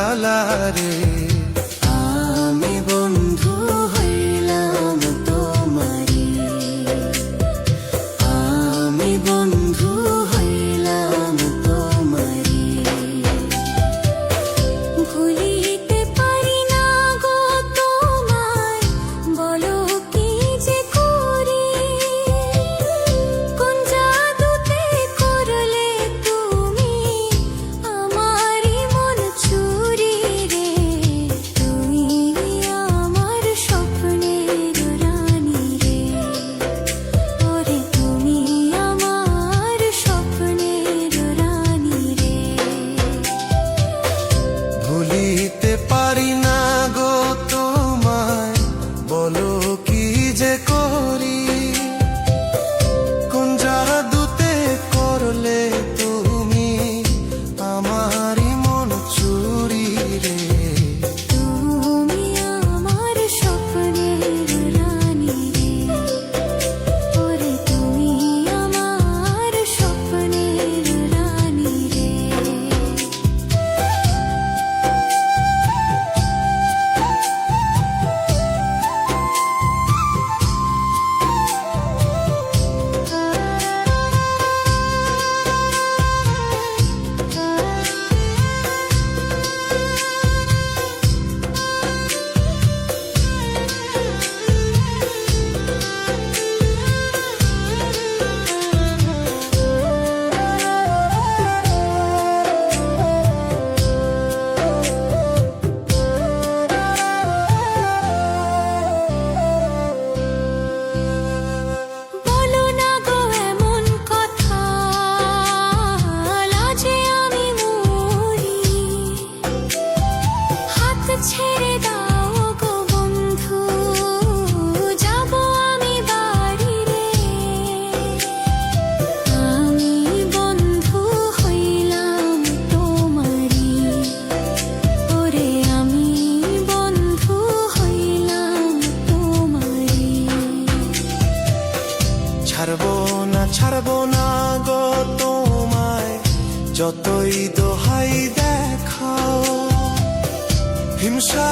জ্বালা রে। আমি বন্ধু হইলাম তোমারি, আমি বন্ধু হইলাম তোমারি। ভুলিতে পারি না গো তোমায়, বলো কি যে করি। কোন জাদুতে করলে তুমি আমারই মন চুরি রে। তুমি আমার স্বপ্নের রানী রে, ওরে তুমি আমার স্বপ্নের রানী রে। ভুলিতে পারি না গো তোমায়, বলো কি যে করি। কোন জাদুতে করলে তুমি আমারই মন চুরি রে। তুমি আমার স্বপ্নের রানী রে, ওরে তুমি আমার স্বপ্নের রানী রে। বলো না গো এমন কথা, লাজে আমি মরি। হাত ছেড়ে দাও গো বন্ধু, যাব আমি বাড়ি রে। আমি বন্ধু হইলাম তোমারি, ওরে আমি বন্ধু হইলাম তোমারি। ছাড়বো না গো তোমায়, যতই দোহাই দেখাও। হিংসা